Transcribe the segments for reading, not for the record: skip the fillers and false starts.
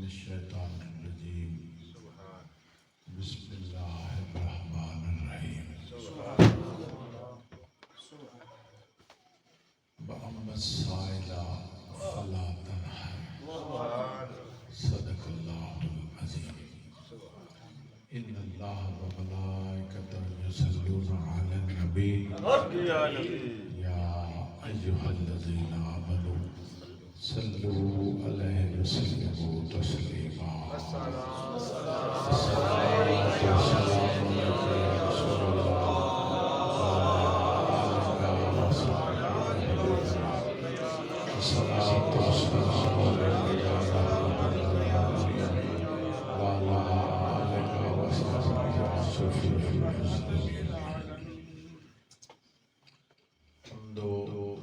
الشیطان الرجیم بسم اللہ الرحمن الرحیم وَأَمَّا السَّائِلَ فَلَا تَنْهَرْ صدق اللہ العظیم ان اللہ وملائکتہ یصلون علی النبی یا ایہا الذین آمنوا صلوا علیہ وسلموا تسلیما الصلاۃ والسلام علیک یا رسول اللہ الصلاۃ والسلام علیک یا رحمت للعالمین وعلی آلک وصحبک وسلم حمد و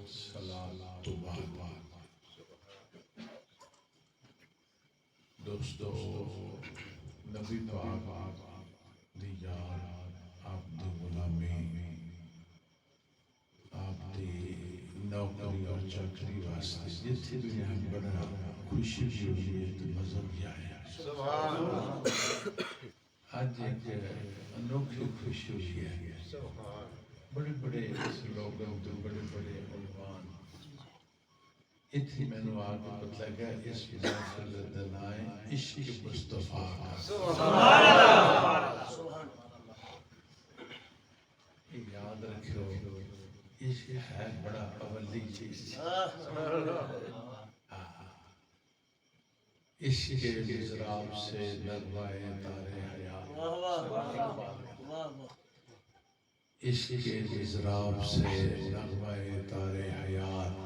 صلاۃ دوستو نبی پاک دی یاد آپ دی غلامی آپ دی نوکری اور چاکری واسطے جتھے بھی ہم بڑا خوشی ہوئی ہے تو مزہ بھی آیا آج ایک انوکھی خوشی ہوئی ہے بڑے بڑے سلوگن تو بڑے بڑے عنوان اتنی میں نے آگے پتہ گیا اس محفل دلائیں عشق مصطفیٰ کا یہ یاد رکھو عشق ہے بڑا اولی چیز عشق کے مضراب سے نغمۂ تار حیات عشق کے مضراب سے نغمۂ تار حیات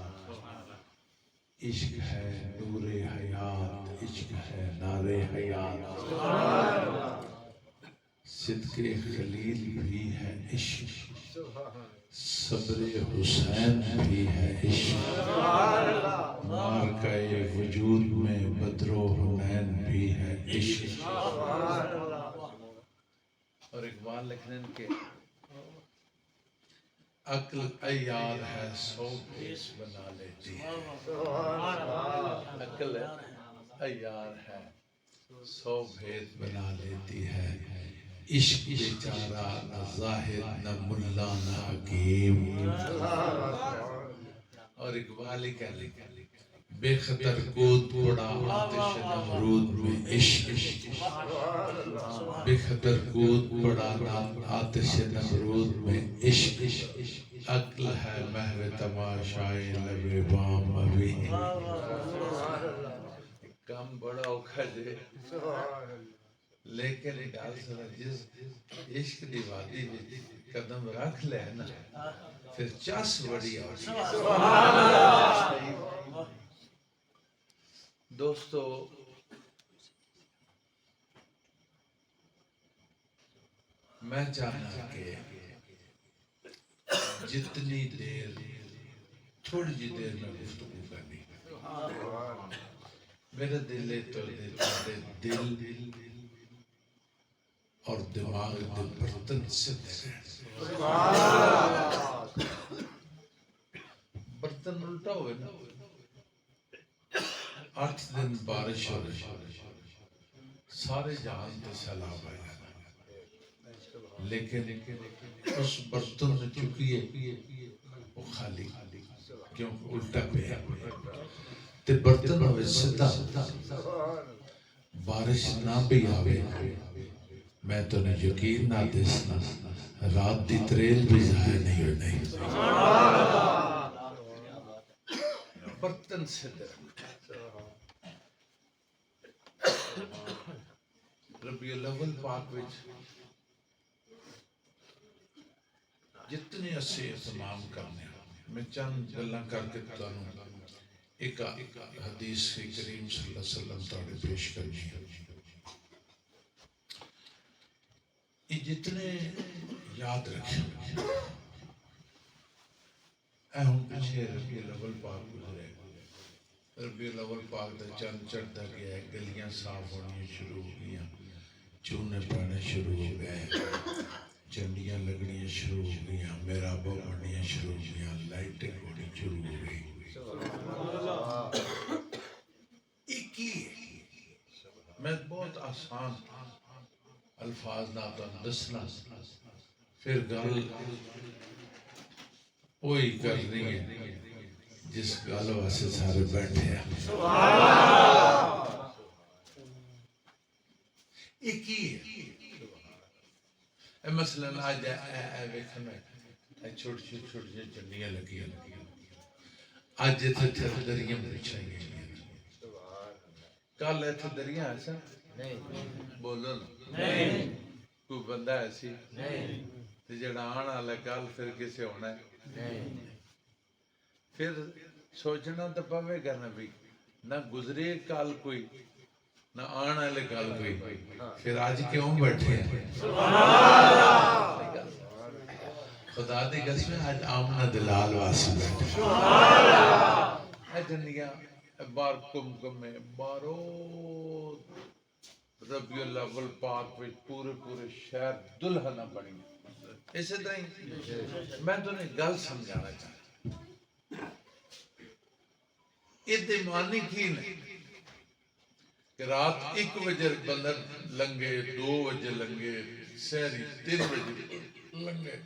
عشق ہے نور حیات عشق ہے نار حیات صدق خلیل بھی ہے عشق صبر حسین بھی ہے عشق مارکہ وجود میں بدر و حنین بھی ہے عشق اور اقبال لکھنے کے عقل عیار ہے سو بھیس بنا لیتی ہے عقل عیار ہے سو بھیس بنا لیتی ہے عشق بیچارہ نہ زاہد نہ ملا نہ حکیم اور اقبال کہہ لے بے خطر کود پڑا آتش نمرود میں عشق بے خطر کود پڑا آتش نمرود میں عشق عقل ہے محو تماشائے لب بام ابھی کام بڑا اوکھا جے لیکن ایک گال سنا جس عشق دی وادی میں قدم رکھ لے نا پھر چاس بڑی آتی دوستو میں چاہتا کہ جتنی دیر تھوڑی جی دیر میں گفتگو کرنی میرا دل تو دل اور دماغ دے برتن سے برتن الٹا ہوئے نا 8 دن بارش ہو رہی سارے جہان تے سیلاب آیا لیکن اس برتن میں چکیے وہ خالی کیوں الٹا پہ تے برتن ہوئے سدھا بارش نہ بھی آوے میں تو نے یقین نہ دسنا رات دی تریل بھی ضائع نہیں ہوئی برتن سے ربیع الاول پاک وچ جتنے اسے اہتمام کرنے میں چند گلاں کر کے تانوں ایک حدیث کریم صلی اللہ علیہ وسلم تاڑے پیش کرنی ہے یہ جتنے یاد رکھیں اے ہم پیچھے ربیع الاول پاک گزرے ربیع الاول پاک دا چند چڑھتا گیا ہے گلیاں صاف ہونی شروع ہو گیا چونے پڑھنے شروع ہو گئے چنڈیاں لگنیاں شروع ہو گیا میرا بو بڑھنیاں شروع ہو گیا لائٹیں ہوڑی شروع ہو گئی ایک ہی بہت آسان الفاظ نہ تو دسنا پھر گل وہی کرنی ہے جس گل واسطے سارے بیٹھے ہیں. ایک ہی ہے مثلا آج ویکھنا چھوٹی چھوٹی چنڈیاں لگی اج اتنے دریا بچھائی گئی کل اتنے دریا ایسا بولو کوئی بندہ ایسی جڑا آن والا کل پھر کسے ہونا ہے پھر سوچنا تو پوے گا نا بھی نہ گزرے کل کوئی نہ آن والے کل کوئی پھر آج کیوں بیٹھے ہیں خدا دی قسم آج آمنہ دلال واسی بیٹھے جنیاں بار کم میں بارو ربیع الاول پاک وچ پورے شہر دلہنہ بنی اسی طرح میں تو نے گل سمجھانا چاہتا یہ معنی کی نہیں کہ رات 1 بجے بندر لنگے 2 بجے لنگے سہری 3 بجے لنگے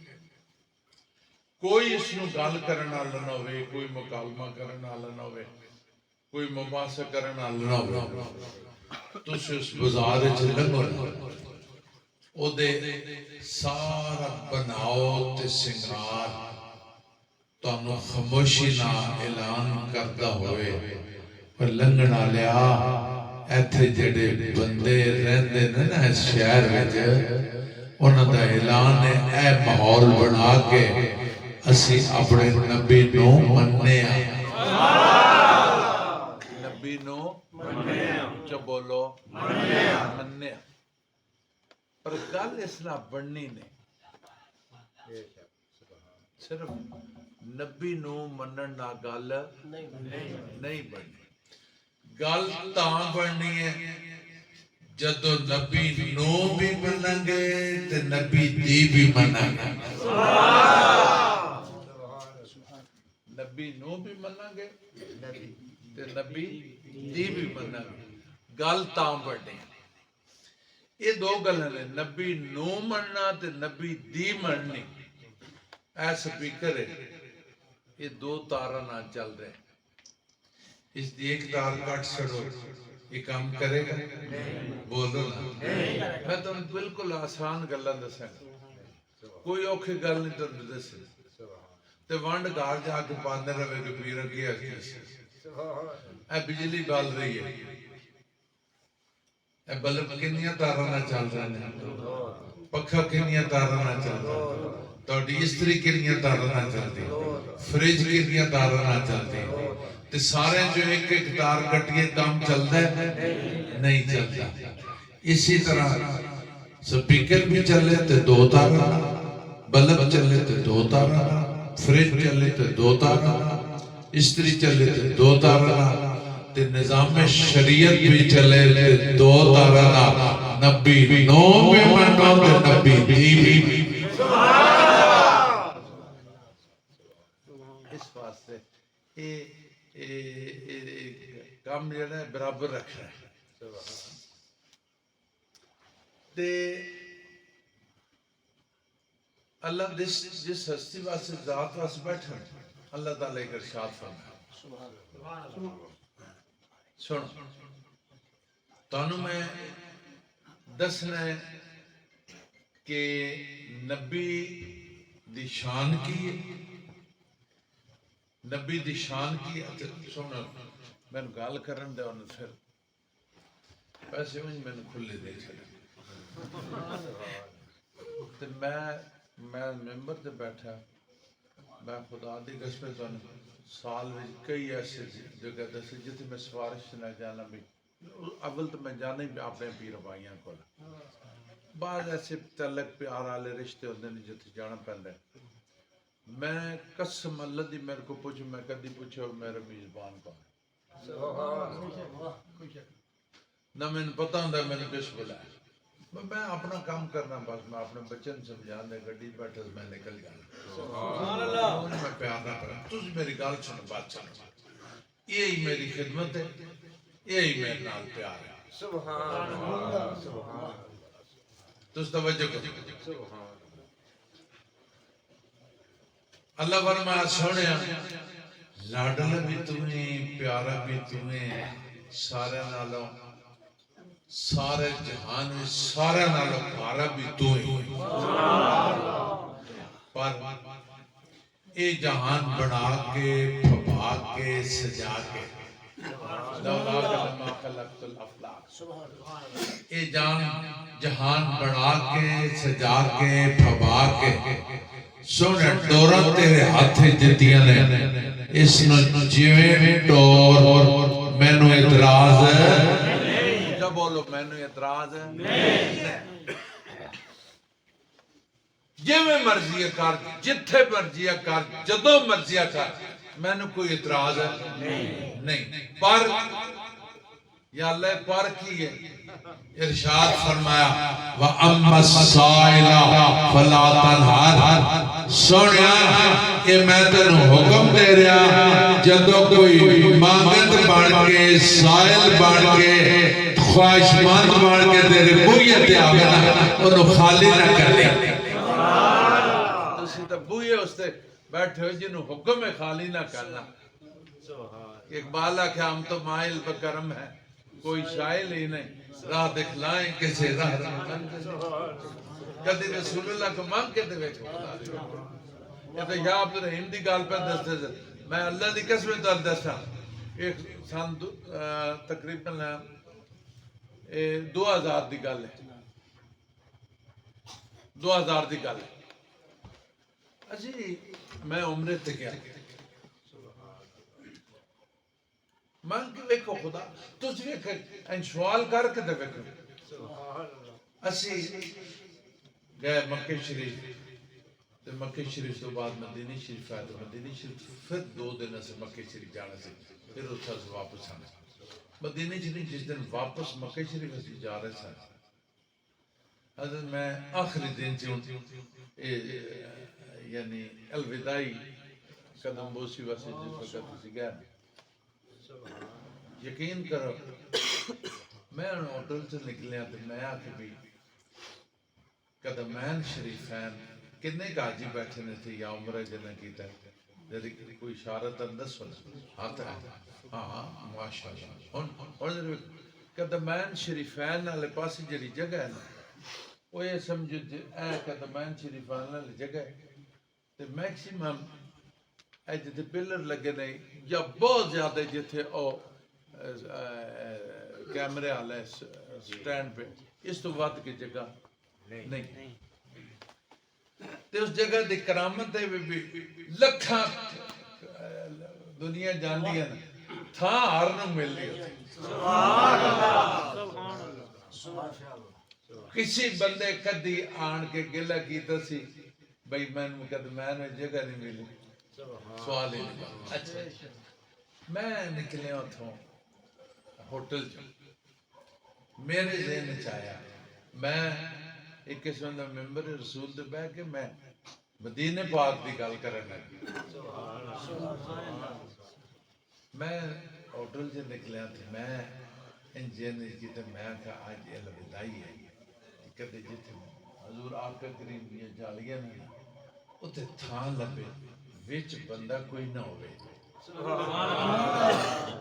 کوئی اس نو گل کرنا نہ ہوئے کوئی مکالمہ کرنا نہ ہوئے کوئی مباحثہ کرنا نہ ہوئے تو اس بازار لنگو او دے سارا بناؤ تے سنگار تانوں خاموشی نہ اعلان کرتا ہوئے پر لنگنا لیا ایتھے جڑے بندے رہندے نا اس شہر وچ انہاں دا اعلان ہے اے ماحول بنا کے اسی اپنے نبی نو مننے نبی نو چا بولو مننے پر گل اس نہ بننی نہیں صرف نبی نو منن نہ گل نہیں بننی گل تاں بننی ہے جدو نبی نو بھی منن گے تے نبی دی بھی منن گے نبی نو بھی منن گے تے نبی دی بھی منن گے گل تاں بننی یہ دو گلیں نے نبی نو مننا تے نبی دی مننی اے سپیکر ہے یہ 2 تارہ نہ چل رہے ہیں اس دی ایک تار کٹ چھڑو یہ کام کرے گا بولو نا میں تو بالکل آسان گلہ دسیں کوئی اوکھی گل نہیں تو دسیں تے وانڈ گار جا کے پاندے روے کے پیرہ کیا اے بجلی بال رہی ہے اے بلب کنیاں تارہ نہ چل رہے ہیں پکھا کنیاں تارہ نہ چل رہے ہیں توڑی استری کنیاں تارہ نہ چلتی فریج کنیاں تارہ نہ چلتی تے سارے جو ایک تار کٹیے کام چل دے نہیں چلتا اسی طرح سپیکر بھی چلے تے 2 تارہ بلب چلے تے 2 تارہ فریج چلے تے 2 تارہ استری چلے تے 2 تارہ تے نظام شریعت بھی چلے تے 2 تارہ نبی نو بھی منو تے نبی دی بھی اس واسطے کام جڑا ہے برابر رکھ رہا ہے تے اللہ جس ہستی واسطے ذات واسطے بیٹھا اللہ تعالیٰ ایک ارشاد فرمایا سن تانوں میں دسنا ہے کہ نبی دی شان کی نبی دی شان کی سن میں گال کرن دے انہوں پھر پیسے میں کھلے دے چلے تو میں ممبر تے بیٹھا میں خدا دی قسم تو سال میں کئی ایسے جگہ دسے جتے میں سفارش نہ جانا بھی اول تو میں جانا ہی اپنے پیر بھائیاں کو بعض ایسے تعلق پیار والے رشتے ہوتے ہیں جتے جانا پہندا ہے میں قسم اللہ دی میرے کو پوچھو میں کدی پوچھو میرے میزبان کو نہ میں نے پتہ ہوں میں نے کس بلایا میں اپنا کام کرنا بس میں اپنے بچن سمجھان دے گڈی بیٹھا میں نکل جانا سبحان اللہ میں پیار نہ کرا تجھ میری گال سن بات سن یہی میری خدمت ہے یہی میرے نال پیار ہے سبحان اللہ سبحان تو توجہ کرو. اللہ فرمایا سونیا لاڈلا بھی تمہیں پیارا بھی تمہیں سارے نالوں سارے جہان میں سارے نالوں پیارا بھی تمہیں پر اے جہان بنا کے پھپا کے سجا کے لولا لما خلقت الافلاک اے جہان بنا کے سجا کے پھپا کے سونے ڈورا تیرے ہاتھ دتیاں نے اس نو جویں ڈور مینوں اعتراض ہے جب بولو مینوں اعتراض ہے نہیں جویں مرضی کر جتھے مرضی کر جدوں مرضی کر مینوں کوئی اعتراض ہے نہیں پر یا اللہ پر کی ہے ارشاد فرمایا وَأَمَّا السَّائِلَ فَلَا تَنْهَرْ سونیا کہ میں تینوں حکم دے رہا جدوں کوئی مانگت بن کے سائل بن کے خواہش مند بن کے تیرے بوئے تے آوے نا انہوں خالی نہ کرنی تسی تے بوئے اس تے بیٹھے ہو جنہوں حکم ہے خالی نہ کرنا اقبال ہے کہ ہم تو مائل بکرم ہے کوئی شائل ہی نہیں راہ دکھلائیں کسے راہ کدی رسول اللہ کو مانگ کے دے بیٹھو یہ تو یا عبدالرحیم دی گال پر دستے سے میں اللہ دی قسم تو دستا ایک سان تقریباً 2000 دی گال ہے 2000 دی گال ہے اجی میں عمرے تے گیا مان کے ویکھو خدا تجھ ویکھ انشوال کر کے دے ویکھو اسی گئے مکہ شریف تے مکہ شریف تو بعد مدینہ شریف آئے تو مدینہ شریف پھر 2 دن سے مکہ شریف جانا سے پھر اتھا سے واپس آنا مدینہ شریف جس دن واپس مکہ شریف سے جا رہے تھے حضرت میں آخری دن سے یعنی الوداعی قدم بوسی واسے جس وقت اسی گیا یقین کرو میں ہوٹل سے نکلے تو میں آکے بھی قدمین شریفین کتنے گاجی بیٹھے نے تھے یا عمرہ جنہ کیتا ہے جیسے کوئی اشارت اندر سنا ہاتھ ہے ہاں ماشاءاللہ اور قدمین شریفین والے پاس جڑی جگہ ہے نا وہ یہ سمجھو اے قدمین شریفین والے جگہ ہے تو میکسیمم اے جتے پلر لگے نہیں یا بہت زیادہ جتے او کیمرے آلے سٹینڈ پہ اس تو وقت کی جگہ نہیں تے اس جگہ دی کرامت ہے بھی لکھاں دنیا جان لیا نا تھا ہارنوں مل لیا کسی بندے کدی آن کے گلہ کیتا سی بھئی میں مقدمین جگہ نہیں ملی سوال ہی نہیں اچھا میں نکلے اتھوں ہوٹل میرے ذہن چاہیا میں ایک قسم دا ممبر رسول دے بہ کے میں مدینہ پاک دی گل کرنا میں ہوٹل سے نکلیا تھے میں انجین کی تے میں کہا آج یہ الوداعی ہے کدے جتھے حضور آقا کریم دی جالیاں نے اتھے تھان لبے وچ بندہ کوئی نہ ہوئے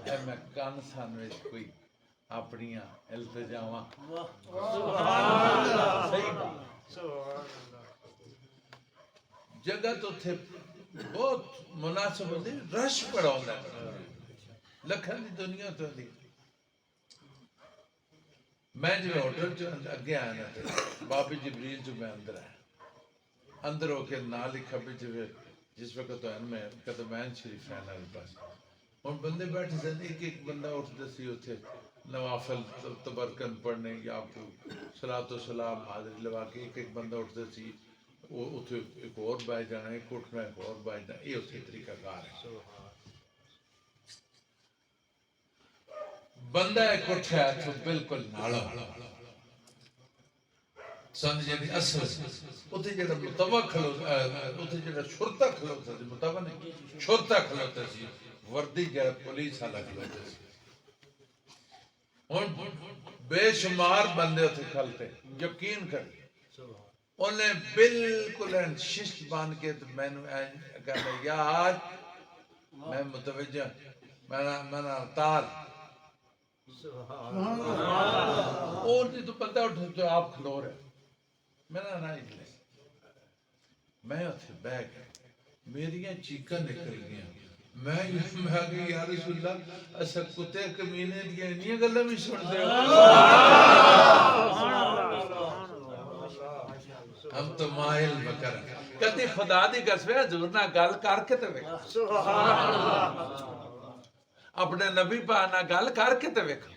اے میں کان سان وچ کوئی اپنیاں التجاواں جگہ تو تھے بہت مناسب ہوتی رش پڑا ہوتا ہے لکھن دی دنیا تو دی میں جو ہوٹل جو اگے آیا نا تھے بابی جبریل جو میں اندر آیا اندر ہو کے نال ہی کھبے جو جس وقت تو ان میں قدمین شریف ہے نا پاس ان بندے بیٹھے تھے ایک ایک بندہ اٹھتے سی اتھے نوافل تبرکن پڑھنے یا صلاۃ و سلام حاضری لوا کے ایک ایک بندہ اٹھتے سی وہ اتھے ایک اور بائی جانا ایک اٹھنا ایک اور بائی جانا یہ اتھے طریقہ کار ہے بندہ ایک اٹھا ہے تو بالکل نالا سمجھے نہیں اصل اتھے جڑا متوہ کھلوتا اتھے جڑا شرطہ کھلوتا سی متوہ نہیں شرطہ کھلوتا سی وردی جڑا پولیس والا کھلوتا سی اور بے شمار بندے اتنے کھلتے یقین کر انہیں بالکل ششت بان کے میں کہنا یا آج میں متوجہ میں تال اور نہیں تو پتہ اٹھا تو آپ کھلو رہے میں نہ میں اتنے بہ گیا میریاں چیکاں نکل گیا میں کہ یا رسول اللہ اسا کتے کمینے دیا انہی گلاں بھی سنتے ہو ہم تو مائل بکر کہتے خدا دی قسم حضور نہ گل کر کے تے ویکھ اپنے نبی پاک نہ گل کر کے تے ویکھ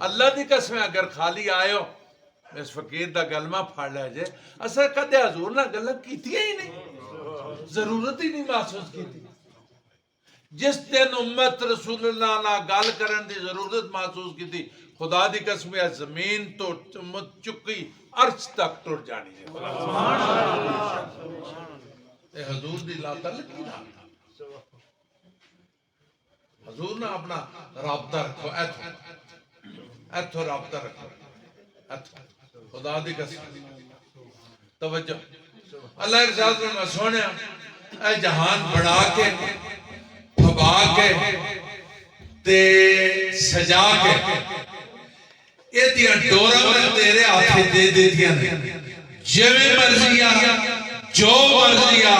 اللہ دی قسم اگر خالی آئے ہو اس فقیر دا گلمہ پھاڑ لے جے اسا کدے حضور نہ گلاں کیتیاں ہی نہیں ضرورت ہی نہیں محسوس کیتی جس دن امت رسول اللہ نہ گل کرن دی ضرورت محسوس کیتی خدا دی قسم ہے زمین تو امت چکی عرش تک ٹر جانی ہے اے حضور دی لا تعلقی نہ حضور نے اپنا رابطہ رکھو ایتھو رابطہ رکھو ایتھو خدا دی قسم توجہ اللہ ارشاد میں سونے اے جہان بڑھا کے پھبا کے تے سجا کے اے دیاں ڈوراں میں تیرے ہاتھ دے دیتیاں نے جویں مرضی آ جو مرضی آ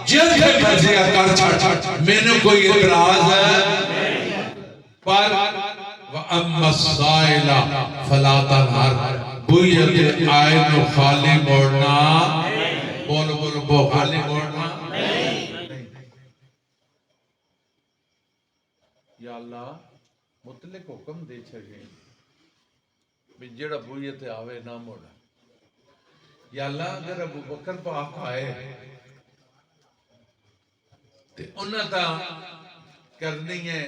جتھے مرضی آ کر چھڑ میں نے کوئی اعتراض ہے پر وَأَمَّا السَّائِلَ فَلَا تَنْهَرْ بوئیت آئے نو خالی موڑنا بولو بولو بو خالی موڑنا یا اللہ مطلق حکم دے چھگے بھی جڑا بوئیت آوے نہ موڑا یا اللہ اگر ابو بکر پاک آئے تے انہاں تا کرنی ہے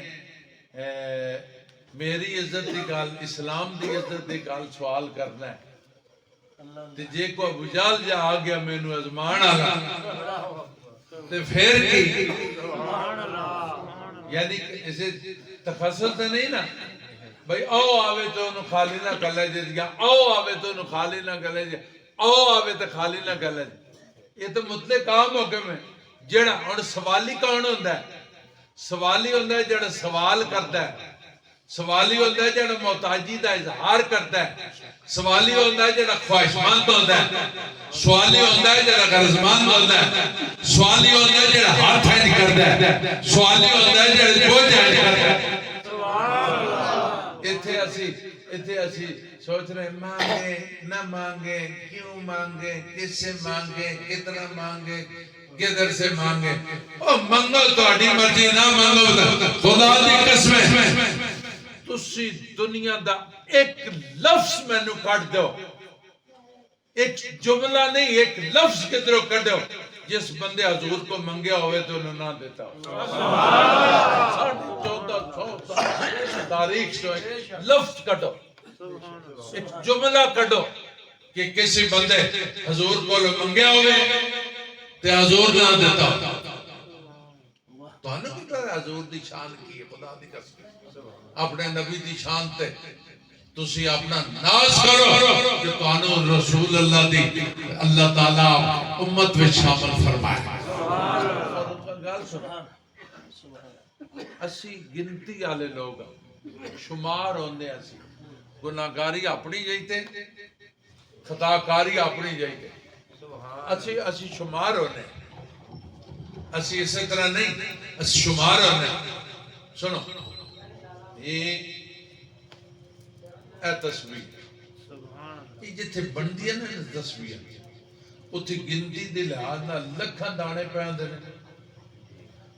میری عزت دی گال اسلام دی عزت دی گال سوال کرنا ہے تے جے کو ابو جال جا آ گیا میں نو ازمان آگا تے پھر کی یعنی اسے تفصل تے نہیں نا بھئی او آوے تو انہوں خالی نہ کر لے جے او آوے تو انہوں خالی نہ کر لے جے او آوے تو خالی نہ کر لے جے یہ تو مطلق عام حکم ہے جڑا اور سوالی کون ہوندہ ہے سوالی ہوندہ ہے جڑا سوال کرتا ہے سوالی ہوندہ ہے جڑا محتاجی دا اظہار کرتا ہے سوالی ہوندہ ہے جڑا خواہشمند ہوندہ ہے سوالی ہوندہ ہے جڑا غرضمند ہوندہ ہے سوالی ہوندہ ہے جڑا ہاتھ ہینڈ کرتا ہے سوالی ہوندہ ہے جڑا بوجھ ہینڈ کرتا ہے اتھے اسی سوچ رہے مانگے نہ مانگے کیوں مانگے کس سے مانگے کتنا مانگے کدھر سے مانگے او منگو تو اڈی مرضی نہ مانگو خدا دی قسمیں تسی دنیا دا ایک لفظ میں نو کٹ دو ایک جملہ نہیں ایک لفظ کدھرو کٹ دو جس بندے حضور کو منگیا ہوئے تو انہوں نہ دیتا ہو 1400 تاریخ سے لفظ کٹو ایک جملہ کٹو کہ کسی بندے حضور کو منگیا ہوئے تے حضور نہ دیتا تو انہوں نے کہا حضور دی شان کی ہے خدا دی قسم اپنے نبی دی شان تے تسی اپنا ناز کرو کہ تو انہوں رسول اللہ دی اللہ تعالیٰ امت میں شامل فرمائے اسی گنتی آلے لوگ شمار ہوندے اسی گناہگاری اپنی جائیتے خطاکاری اپنی جائیتے اسی شمار ہونے اسی اسی طرح نہیں اسی شمار ہونے سنو یہ اے تصویر یہ جتھے بندی ہے نا تصویر اتھی گنتی دے لحاظ نہ لکھاں دانے پہن دینے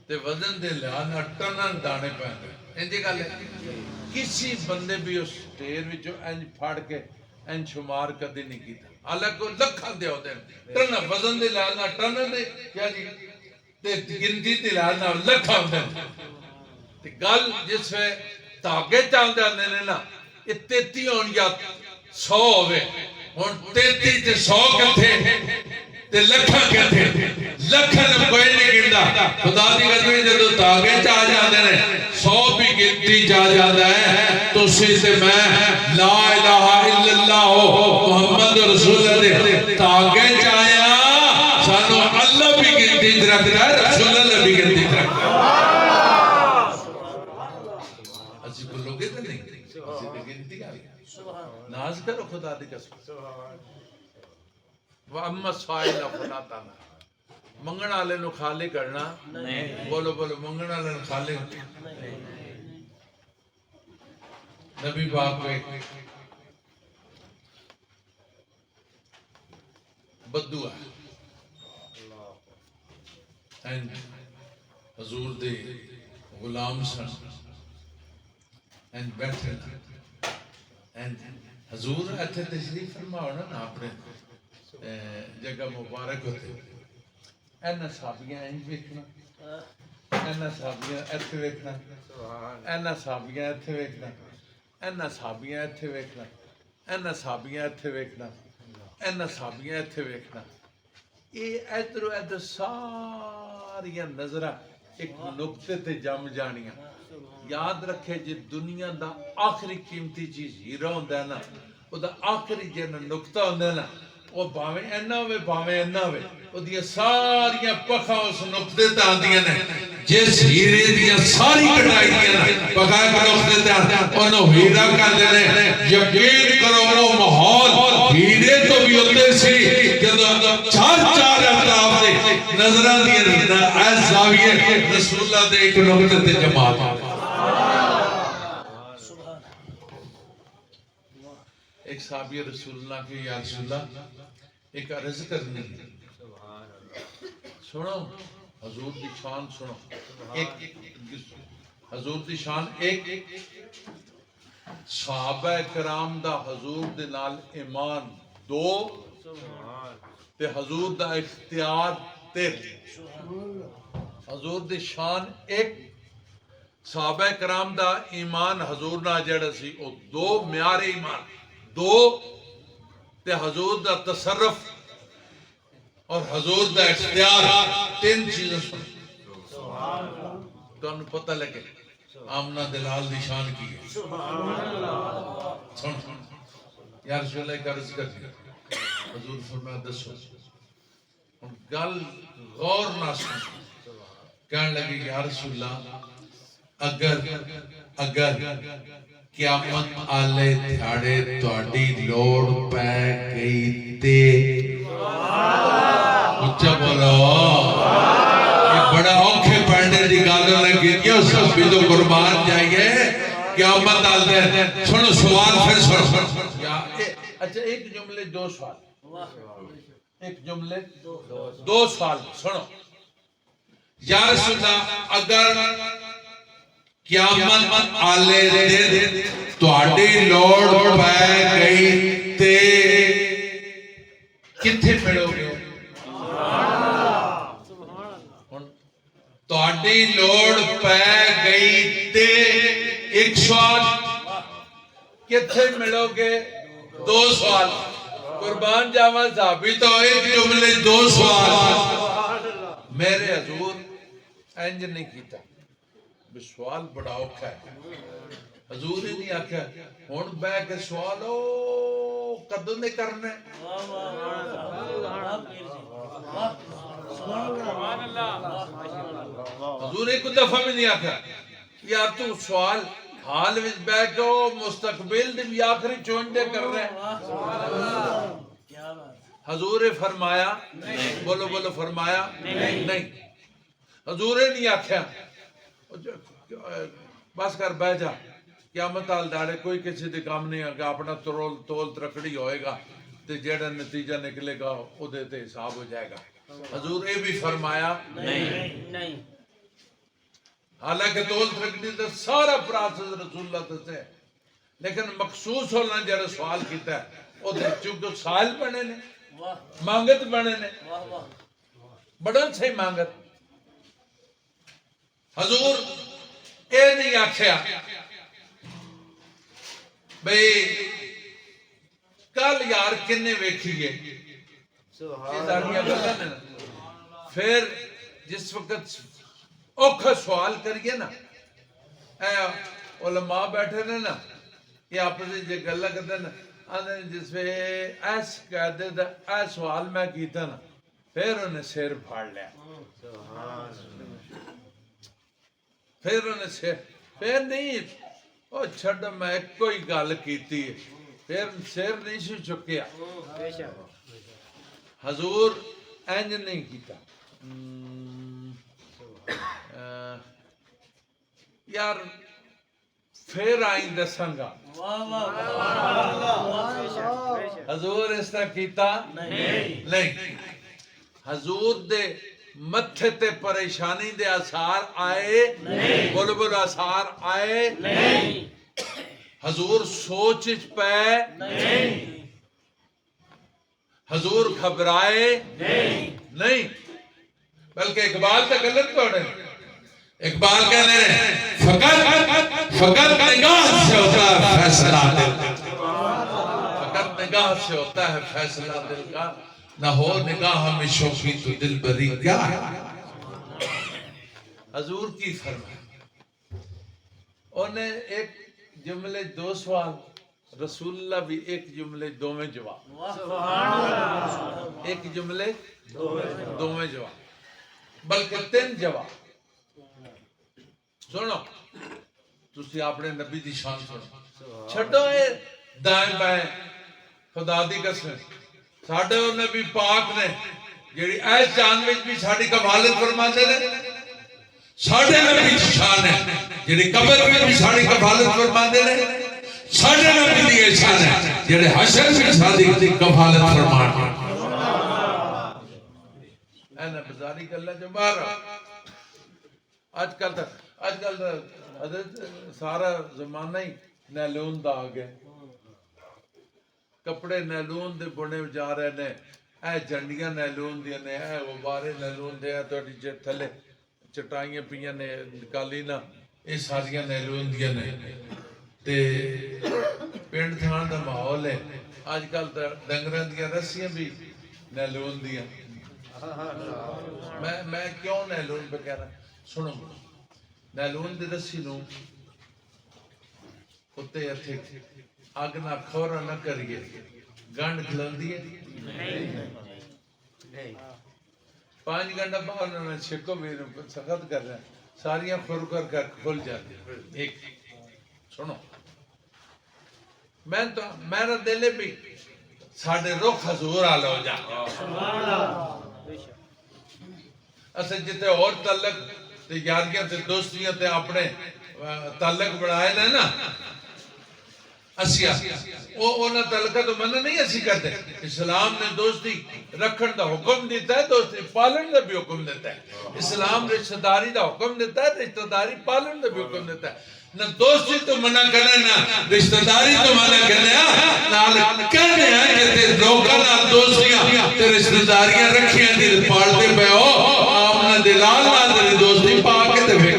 تے وزن دے لحاظ نہ ٹنن دانے پہن دینے انجی گا لے کسی بندے بھی اس ٹیر بھی جو انج پھاڑ کے انج شمار کدی نہیں کی تھا اللہ کو لکھاں دے ہوتے ہیں ٹنن وزن دے لحاظ نہ ٹنن دے کیا جی تے گنتی دے لحاظ نہ لکھاں ہوتے ہیں تے گل جس میں تاگے چاندے آنے نے نا یہ 33 ہون یا 100 ہوئے ہون 33 تے 100 کتھے تے لکھاں کہتے لکھاں کوئی نہیں گندا خدا دی قسم جدو تاغے چا جاندے نے 100 بھی گنتی چا جاتا ہے تو اسی سے میں لا الہ الا اللہ محمد رسول اللہ تاغے چایا سانو اللہ بھی گنتی رکھتا ہے رسول اللہ بھی گنتی رکھتا ہے اسی کو لوگے تو نہیں اسی کو گنتی آ گئی ناز کرو خدا دی قسم وَأَمَّا السَّائِلَ فَلَا تَنْهَرْ منگن والے نو خالی کرنا بولو بولو منگن والے نو خالی نبی پاک میں بدو ہے حضور دے غلام سن بیٹھے حضور ایتھے تشریف فرماؤ نا اپنے جگہ مبارک ہوتے اینا صحابیاں این ویکھنا اینا صحابیاں ایتھے ویکھنا اینا صحابیاں ایتھے ویکھنا اینا صحابیاں ایتھے ویکھنا اینا صحابیاں ایتھے ویکھنا اینا صحابیاں ایتھے ویکھنا یہ ادھر ادھر ساریاں نظراں ایک نقطے تے جم جانیاں یاد رکھے جی دنیا دا آخری قیمتی چیز ہیرا ہوندا ہے نا او دا آخری جن نقطہ ہوندا ہے نا وہ باویں اینا ہوئے باویں اینا ہوئے وہ دیا ساریاں پکھا اس نقطے تے آندیاں نے جس ہیرے دیا ساری کٹائی دیا نا پکھا ایک نقطے تے انہوں ہیرا کر دینے یقین کرو وہ محول ہیرے تو بھی ہوتے سی جدو چار اطراف دے نظران دیا رہنا ایس زاویہ رسول اللہ دے ایک نقطے تے جماعت ایک صحابی رسول اللہ کے یا رسول اللہ ایک عرض کرنی سنو حضور دی شان سنو حضور دی شان ایک صحابہ کرام دا حضور دے نال ایمان 2 تے حضور دا اختیار 3 حضور دی شان ایک صحابہ کرام دا ایمان حضور نہ جڑا سی او 2 معیار ایمان 2 تے حضور دا تصرف اور حضور دا اختیار 3 چیزیں سن تو انہوں پتہ لگے آمنہ دلال دی شان کی ہے سن یا رسول اللہ کا عرض کر دیا حضور فرمایا دسو گل غور نہ سن کہنے لگے یا رسول اللہ اگر قیامت آلے تھاڑے توڑی لوڑ پہ گئی تے اچھا بولو یہ بڑا اوکھے پڑھنے دی گالوں لگی یہ سب بھی تو قربان جائیے قیامت آلے سنو سوال پھر سنو اچھا ایک جملے 2 سوال ایک جملے 2 سوال سنو یا رسول اللہ اگر قیامت آلے دن توڑی لوڑ پہ گئی تے کتھے پڑھو گے توڑی لوڑ پہ گئی تے ایک سوال کتھے ملو گے 2 سوال قربان جاوا صحابی تو ایک جملے 2 سوال میرے حضور انج نہیں کیتا سوال بڑا اوکھا ہے حضور ہی نہیں آکھا ہون بے کے سوالو قدوں نے کرنے حضور ایک دفعہ میں نہیں آکھا یار تو سوال حال وچ بے کے مستقبل دی آخری چونڈے کر رہے حضور فرمایا بولو بولو فرمایا نہیں حضور نہیں آکھا بس کر بہ جا قیامت آل داڑے کوئی کسی دے کام نہیں آگا اپنا تول ترکڑی ہوئے گا تے جیڑا نتیجہ نکلے گا او دیتے حساب ہو جائے گا حضور اے بھی فرمایا نہیں حالانکہ تول ترکڑی تے سارا پراسس رسول اللہ تے ہے لیکن مخصوص ہونا جیڑا سوال کیتا ہے او دے چونکہ سائل بنے نے مانگت بنے نے بڑا صحیح مانگت حضور اے نہیں آکھیا بھئی کل یار کنے ویکھیے پھر جس وقت اوکھا سوال کریے نا، اے علماء بیٹھے نے نا، یہ آپس جی گلا کرتے نا، آدھے جس پہ ایس قیدے دا اے سوال میں کیتا نا، پھر انہیں سر پھاڑ لیا، پھر انہیں پھر نہیں، او چھڑ میں کوئی گل کیتی ہے، پھر سر نہیں سی چکیا۔ حضور اینج نہیں کیتا، یار پھر آئیں دساں گا، حضور اس طرح کیتا نہیں۔ حضور دے متھے تے پریشانی دے آثار آئے، بول بول آثار آئے، حضور سوچ پے، حضور گھبرائے نہیں، بلکہ اقبال تک غلط پڑھے، اقبال کہنے ہیں فقط نگاہ سے ہوتا ہے فیصلہ دل کا، فقط نگاہ سے ہوتا ہے فیصلہ دل کا، نہ ہو نگاہ میں شوقی تو دل بری کیا ہے۔ حضور کی فرمائے، انہیں ایک جملے دو سوال، رسول اللہ بھی ایک جملے دو میں جواب، ایک جملے دو میں جواب، بلکہ تین جواب۔ سنو تسی اپنے نبی دی شان سنو، چھڑو اے دائیں بائیں خدا دی قسم، ساڈے او نبی پاک نے جیڑی ایس جان وچ بھی ساڈی کفالت فرماندے نے، ساڈے نبی دی شان ہے جیڑی قبر وچ بھی ساڈی کفالت فرماندے نے، ساڈے نبی دی شان ہے جیڑے حشر وچ ساڈی کفالت فرماندے نے۔ اے نا بازاری گلاں جو باہر آج کل حضرت سارا زمانہ ہی نیلون دا آ گیا، کپڑے نیلون دے بنے جا رہے نے، اے جنڈیاں نیلون دیا نے، اے غبارے نیلون دے، اے توڑی جے تھلے چٹائیاں پیاں نے نکالی نا، اے ساریاں نیلون دیا نے، تے پینڈ تھان دا ماحول ہے، آج کل ڈنگران دیا رسیاں بھی نیلون دیا۔ میں کیوں نیلون پہ کہہ رہا سنو، نیلون دی رسی نو اتے اتھے اگ نہ کھورا نہ کریے، گنڈ کھلندی ہے 5 گھنٹہ بعد انہوں نے چھکو بھی سخت کر رہے ہیں، ساریاں خور کر کھل جاتی ہیں۔ ایک سنو، میرا دل بھی ساڑھے رخ حضور آلہ ہو جاتا، اسے جتے اور تعلق تے یاریاں تے دوستیاں تے اپنے تعلق بڑھائے لے نا، اسیا اونا تعلقہ تو منع نہیں اسی کرتے، اسلام نے دوستی رکھن دا حکم دیتا ہے، دوستی پالن دا بھی حکم دیتا ہے، اسلام رشتہ داری دا حکم دیتا ہے، رشتہ داری پالن دا بھی حکم دیتا ہے، نہ دوستی تو منع کرنے نہ رشتہ داری تو منع کرنے نہ کہنے ہیں کہ تے لوگاں نہ دوستیاں تے رشتہ داریاں رکھیاں دل پالتے پہ ہو، آپ نہ دلال نہ دلی دوستی پا کے تے پھر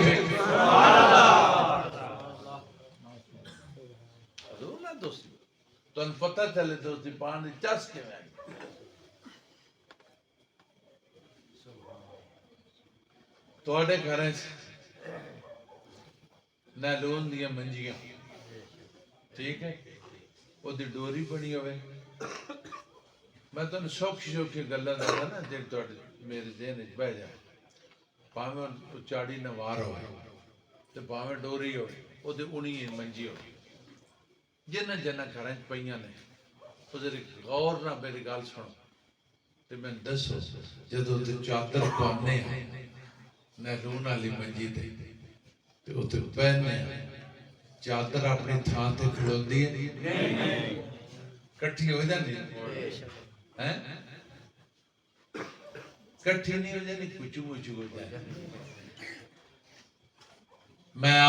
تو ان پتہ چلے دوستی پانی چس کے میں توڑے گھریں سے نیلون دیا منجیاں، ٹھیک ہے، وہ دی ڈوری بنی ہوئے، میں تو شوکی گلہ دا نا جب توڑے میرے ذہن اچ بہ جائے، پاہمیں چاڑی نوار ہوئے تو پاہمیں ڈوری ہوئے، وہ دی انہی منجی ہوئے، جنہ گھریں پئیاں نے، وہ ذرا غور نہ میری گال سنو، تو میں دسو جدو تے چادر پانے ہیں نیلون علی منجی تے تو اتنے پہنے چادر اپنی تھان تے کھلون دیئے کٹھی ہو جاندی کٹھی نہیں ہو جاندی کچھو ہو جاندی میں